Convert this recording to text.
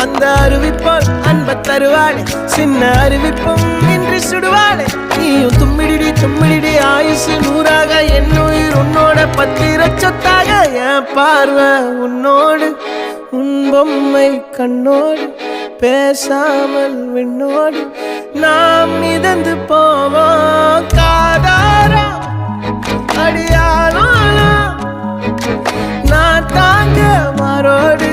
அந்த அறிவிப்போல் அன்ப தருவாளே சின்ன அறிவிப்பும் இன்று சுடுவாளே நீயும் தும்மிடி தும்மிடி ஆயுசு நூறாக என் உயிர் உன்னோட பத்திர சொத்தாக என் பார்வை உன்னோடு உன் பொம்மை கண்ணோடு பேசாமல் விண்ணோடு நாம் மிதந்து போவோம் காதாரா அடியாளோ நான் தாங்க மாறோடு